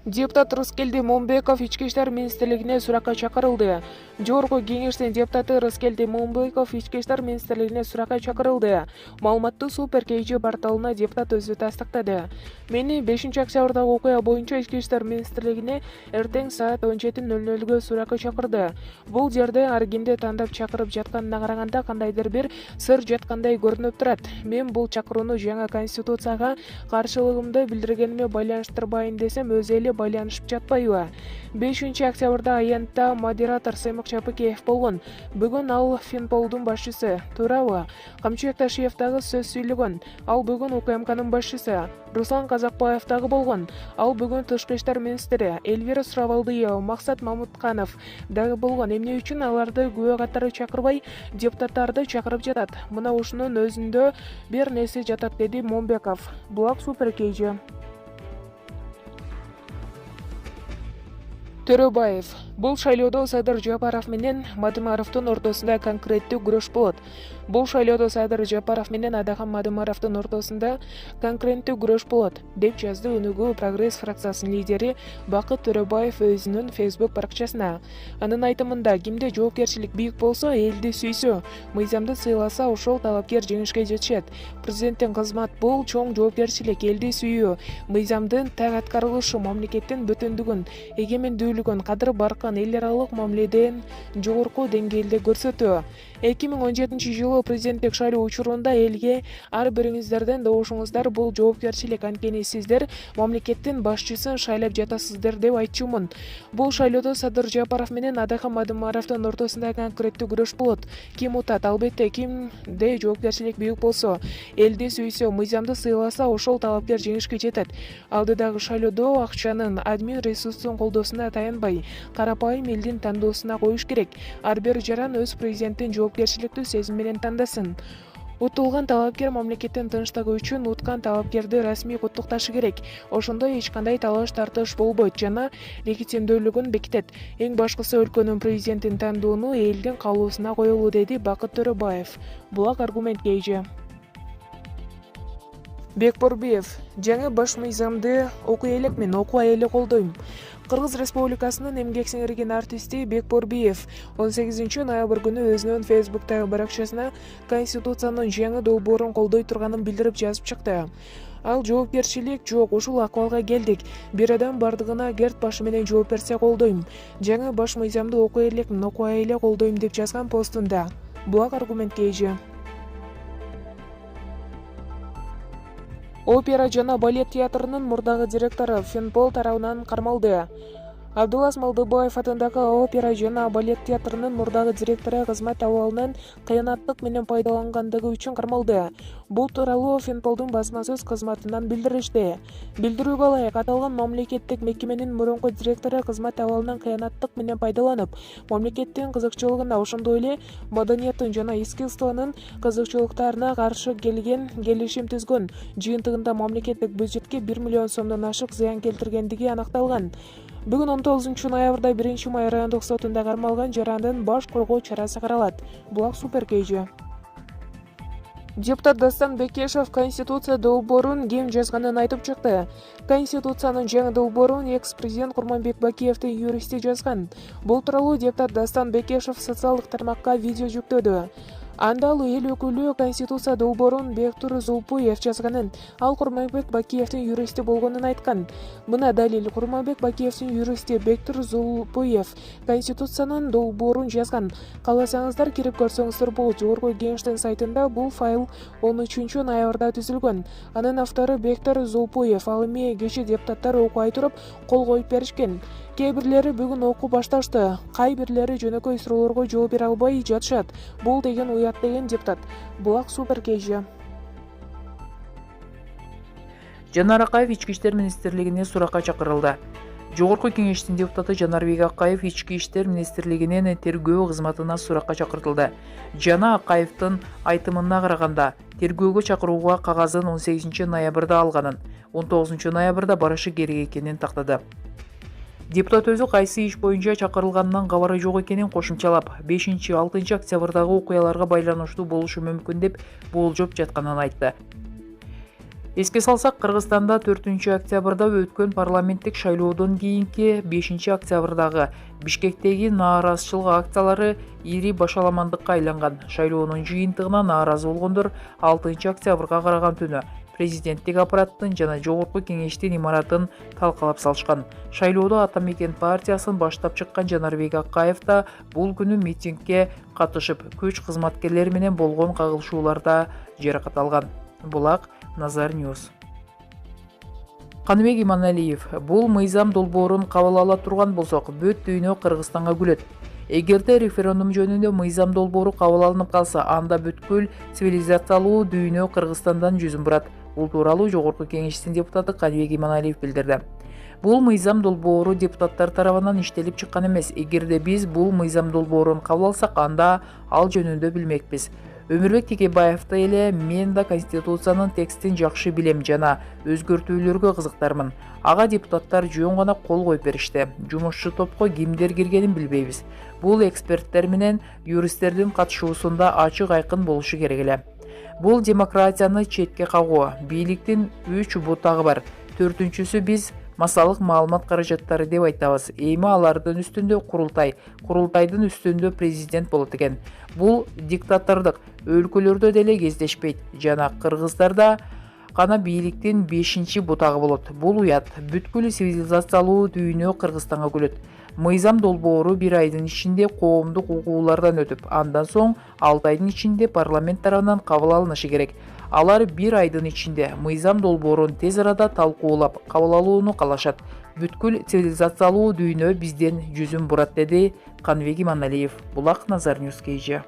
Депутат Рыскелди Момбеков Ички иштер министрлигине суракка чакырылды. Жогорку кеңештин депутаты Рыскелди Момбеков Ички иштер министрлигине суракка чакырылды. Маалыматты Супер KG порталына депутат өзү тастыктады. Мени 5-октябрдагы окуя боюнча Ички иштер министрлигине эртең саат 17:00 суракка чакырды. Бул жерде ар кимди тандап чакырып жатканына караганда кандайдыр бир сыр жаткандай көрүнүп турат. Мен бул чакырууну жаңа конституцияга каршылыгымды билдиргениме байланыштырбайын десем өзү эле байланышып жатпайбы? 5-октябрда аянтта модератор Сыймык Чапыкеев болгон. Бүгүн ал Финполдун башчысы, туурабы? Камчыбек Ташиев дагы сөз сүйлөгөн. Ал бүгүн УКМКнын башчысы. Руслан Казакбаев дагы болгон. Ал бүгүн Тышкы иштер министри. Эльвира Суравалдыева, Максат Мамутканов дагы болгон. Эмне үчүн аларды күбө катары чакырбай, депутаттарды чакырып жатат? Мына ушунун өзүндө бир нерсе жатат, деди Момбеков. Булак Супер KG. Төрөбаев. Бул шайлоодо Садыр Жапаров менен Мадымаровдун ортосунда конкреттүү күрөш болот. Бул шайлоодо Садыр Жапаров менен Адахан Мадымаровдун ортосунда конкреттүү күрөш болот, деп жазды Өнүгүү Прогресс фракциясынын лидери Бакыт Төрөбаев өзүнүн Facebook баракчасына. Анын айтымында, кимде жоопкерчилик бийик болсо, элди сүйсө, мыйзамды сыйласа, ошол талапкер жеңишке жетишет. Президенттин кызмат бул чоң жоопкерчилик, элди сүйүү, мыйзамдын так аткарылышы, мамлекеттин бүтүндүгүн, эгемендүүлүгүн, кадыр баркын, эл аралык мамиледен жогорку деңгээлде көрсөтүү. 2017-жылы президенттик шайлоо учурунда элге ар бириңиздердин добушуңуздар бул жоопкерчилик, анткени сиздер мамлекеттин башчысын шайлап жатасыздар деп айтчумун. Бул шайлоодо Садыр Жапаров менен Адахан Мадымаровдун ортосунда конкреттүү күрөш болот. Ким утат? Албетте, кимде жоопкерчилик бийик болсо, элди сүйсө, мыйзамды сыйласа, ошол талапкер жеңишке жетет. Алдыдагы шайлоодо акчанын, админ ресурстун колдоосуна таянбай, карапайым элдин тандоосуна коюш керек. Ар бир жаран өз президенттин жоопкерчиликтүү сезим менен тандасын. Утулган талапкер мамлекеттин тынчтыгы үчүн уткан талапкерди расмий куттукташы керек. Ошондо эч кандай талаш тартыш болбойт жана легитимдүүлүгүн бекитет. Эң башкысы өлкөнүн президентин тандоону элдин каалоосуна коелу, деди Бакыт Төрөбаев. Булак Аргумент KG. Бекборбиев. Жаңы баш мыйзамды окуй элекмин, окубай эле колдойм. Кыргыз Республикасынын эмгек сиңирген артисти Бекборбиев 18-ноябрь күнү өзүнүн Facebook'тагы баракчасына Конституциянын жаңы долбоорун колдой турганын билдирип жазып чыкты. Ал жоопкерчилик жок, ушул акыбалга келдик. Бир адам бардыгына керт башы менен жооп берсе колдойм. Жаңы баш мыйзамды окуй элекмин, окубай эле колдойм деп жазган постунда. Булак Аргумент KG. Опера жана балет театрынын мурдагы директору Финпол тарабынан кармалды. Абдулас Малдыбаев атындагы опера жана балет театрынын мурдагы директору кызмат абалынан кыянаттык менен пайдалангандыгы үчүн кармалды. Бул тууралуу Финполдун басма сөз кызматынан билдиришти. Билдирүүгө ылайык, аталган мамлекеттик мекеменин мурунку директору кызмат абалынан кыянаттык менен пайдаланып, мамлекеттин кызыкчылыгына, ошондой эле маданияттын жана искусствонун кызыкчылыктарына каршы келген келишим түзгөн. Жыйынтыгында мамлекеттик бюджетке 1 миллион сомдон ашык зыян келтиргендиги анықталган. Бүгүн 19-ноябрда 1-май райондук сотунда кармалган жарандын баш коргоо чарасы каралат. Булак Супер KG. Депутат Дастан Бекешев Конституция долбоорун ким жазганын айтып чыкты. Конституциянын жаңы долбоорун экс-президент Курманбек Бакиевдин юристи жазган. Бул тууралуу депутат Дастан Бекешев социалдык тармакка видео жүктөдү. Анда ал эл өкүлү Конституция долбоорун Бектур Зулпуев жазганын, ал Курманбек Бакиевдин юристи болгонун айткан. Мына далил: Курманбек Бакиевдин юристи Бектур Зулпуев Конституциянын долбоорун жазган. Кааласаңыздар кирип көрсөңүздөр болот. Жогорку кеңештин сайтында бул файл 13-ноябрда түзүлгөн. Анын автору Бектур Зулпуев. Ал эми кечээ депутаттар окубай туруп кол коюп беришкен. Кээ бирлери бүгүн окуу башташты, кай бирлери жөнөкөй суроолорго жооп бере албай жатышат. Бул деген уят, деген депутат. Булак Супер KG. Жанар Акаев Ички иштер министрлигине суракка чакырылды. Жогорку кеңештин депутаты Жанарбек Акаев Ички иштер министрлигинин тергөө кызматына суракка чакыртылды. Жана Акаевдин айтымына караганда, тергөөгө чакырууга кагазын 18-ноябрда алганын, 19-ноябрда барышы керек экенин тактады. Депутат өзү кайсы иш боюнча чакырылганынан кабары жок экенин кошумчалап, 5-6 октябрдагы окуяларга байланыштуу болушу мүмкүн деп болжоп жатканын айтты. Эске салсак, Кыргызстанда 4 октябрда өткөн парламенттик шайлоодон кийинки 5 октябрдагы Бишкектеги нааразычылык акциялары ири башаламандыкка айланган. Шайлоонун жыйынтыгына нааразы болгондор 6 октябрга караган түнү президенттик аппараттын жана жогорку кеңештин имаратын талкалап салышкан. Шайлоодо Ата Мекен партиясын баштап чыккан Жанарбек Акаев да бул күнү митингге катышып, күч кызматкерлери менен болгон кагылышууларда жаракат алган. Булак Назар Ньюс. Каныбек Иманалиев: бул мыйзам долбоорун кабыл ала турган болсок, бүт дүйнө Кыргызстанга күлөт. Эгерде референдум жөнүндө мыйзам долбоору кабыл алынып калса, анда бүткүл цивилизациялуу дүйнө Кыргызстандан жүзүн бурат. Бул тууралуу Жогорку Кеңештин депутаты Каныбек Иманалиев билдирди. Бул мыйзам долбоору депутаттар тарабынан иштелип чыккан эмес. Эгерде биз бул мыйзам долбоорун кабыл алсак, анда ал жөнүндө билмекпиз. Өмүрбек Текебаевди эле мен да Конституциянын текстин жакшы билем жана өзгөртүүлөргө кызыктармын. Ага депутаттар жөн гана кол коюп беришти. Жумушчу топко кимдер киргенин билбейбиз. Бул эксперттер менен юристтердин катышуусунда ачык айкын болушу керек эле. Бул демократияны четке кагуу. Бийликтин 3 бутагы бар. 4-сү биз массалык маалымат каражаттары деп айтабыз. Эми алардын үстүндө курултайдын үстүндө президент болот экен. Бул диктатордук өлкөлөрдө деле кездешпейт жана Кыргыздарда гана бийликтин 5 бутагы болот. Бул уят. Бүткүл цивилизациялуу дүйнө Кыргызстанга күлөт. Мыйзам долбоору 1 айдын ичинде коомдук угуулардан өтүп, андан соң 6 айдын ичинде парламент тарабынан кабыл алынышы керек. Алар 1 айдын ичинде мыйзам долбоорун тез арада талкуулап кабыл алууну каалашат. Бүткүл цивилизациялуу дүйнө бизден жүзүн бурат, деди Каныбек Иманалиев. Булак Назар Ньюс KG.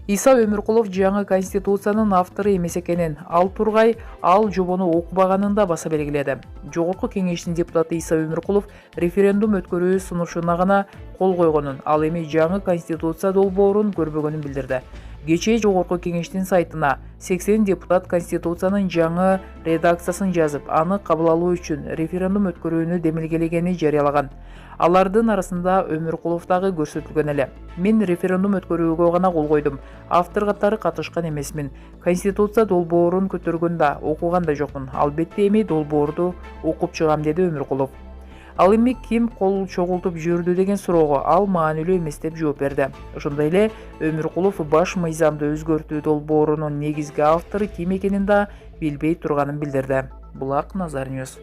Иса Өмүркулов жаңы конституциянын автору эмес экенин, ал тургай ал жобону окубаганын да баса белгиледи. Жогорку Кеңештин депутаты Иса Өмүркулов референдум өткөрүү сунушуна гана кол койгонун, ал эми жаңы конституция долбоорун көрбөгөнүн билдирди. Кечээ Жогорку Кеңештин сайтына 80 депутат конституциянын жаңы редакциясын жазып, аны кабыл алуу үчүн референдум өткөрүүнү демилгелегени жарыялаган. Алардын арасында Өмүркулов дагы көрсөтүлгөн эле. Мен референдум өткөрүүгө гана кол койдум. Автор катары катышкан эмесмин. Конституция долбоорун көтөргөн да, окуган да жокмун. Албетте эми долбоорду окуп чыгам, деди Өмүркулов. Ал эми ким кол чогултуп жүрдү деген суроого ал маанилүү эмес деп жооп берди. Ошондой эле Өмүркулов баш мыйзамды өзгөртүү долбоорунун негизги автору ким экенин да билбей турганын билдирди. Булак Назар Ньюс.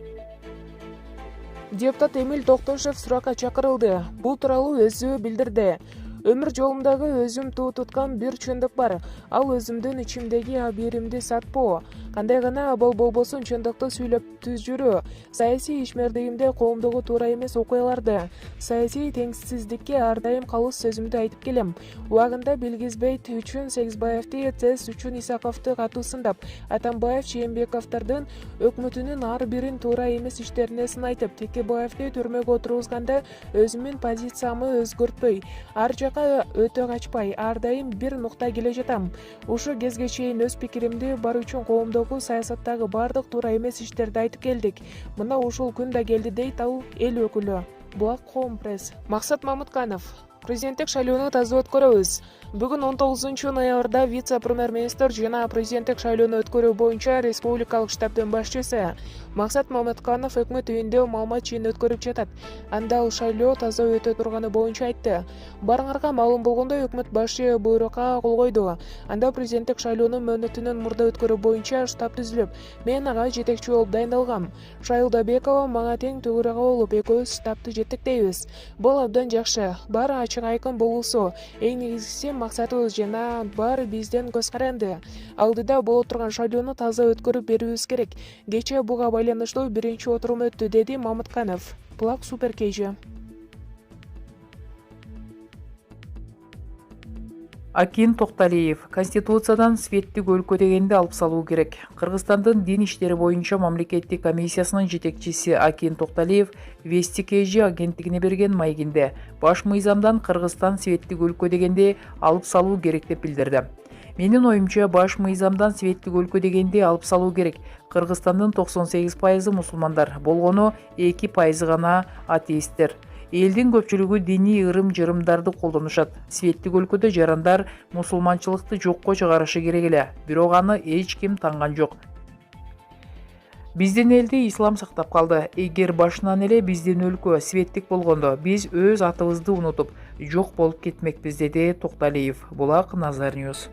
Депутат Эмил Токтошев суракка чакырылды. Бул тууралуу өзү билдирди. Өмүр жолумдагы өзүм туу туткан бир чындык бар. Ал өзүмдүн ичимдеги абийиримди сатпоо. Кандай гана абал болбосун чындыкты сүйлөп жүрүү. Саясий ишмердигимде коомдогу туура эмес окуяларды, саясий теңсиздикке ар дайым калыс сөзүмдү айтып келем. Убагында Билгизбейт үчүн Сегизбаевди, ЦС үчүн Исаковду катуу сындап, Атамбаев, Жээнбековдордун өкмөтүнүн ар бирин туура эмес иштерине сынайтып, Текебаевди түрмөгө отургузганда өзүмдүн позициямы өзгөртпөй, ар жака өтө качпай, ар дайым бир нукта келе жатам. Ушу кезге чейин өз пикиримди бар үчүн коомдогу саясаттагы бардык туура эмес иштерди айтып келдик. Мына ушул күн да келди, дейт ал эл өкүлү. Булак Хоум пресс. Максат Мамытканов. Президенттик шайлоону таза өткөрөбүз. Бүгүн 19-ноябрда вице-премьер-министр жана президенттик шайлоону өткөрүү боюнча республикалык штабдын башчысы Максат Мамытканов өкмөт үйүндө маалымат жыйыны өткөрүп жатат. Анда ал шайлоо таза өтө турганы боюнча айтты. Барыңарга маалым болгондой, өкмөт башы буйрукка кол койду. Анда президенттик шайлоонун мөөнөтүнөн мурда өткөрүү боюнча штаб түзүлүп, мен ага жетекчи болуп дайындалгам. Шайлдабекова мага тең төгүрага болуп, экөөбүз штабты жеттектейбиз. Бул абдан жакшы. Баары ачык айкын болуусу. Эң негизгиси максатыбыз жана баары бизден көз каранды. Алдыда боло турган шайлоону таза өткөрүп берүүбүз керек. Кечээ буга байланыштуу биринчи отурум өттү, деди Мамытканов. Булак Супер KG. Акин Токталиев. Конституциядан светтик өлкө дегенди алып салуу керек. Кыргызстандын дин иштери боюнча мамлекеттик комиссиясынын жетекчиси Акин Токталиев Вести KG агенттигине берген маегинде баш мыйзамдан Кыргызстан светтик өлкө дегенди алып салуу керек деп билдирди. Менин оюмча баш мыйзамдан светтик өлкө дегенди алып салуу керек. Кыргызстандын 98% мусулмандар, болгону 2% гана атеисттер. Элдин көпчүлүгү диний ырым-жырымдарды колдонушат. Светтик өлкөдө жарандар мусулманчылыкты жокко чыгарышы керек эле, бирок аны эч ким танган жок. Биздин элди ислам сактап калды. Эгер башынан эле биздин өлкө светтик болгондо, биз өз атыбызды унутуп, жок болуп кетмекпиз, деди Токталиев. Булак Назар Ньюс.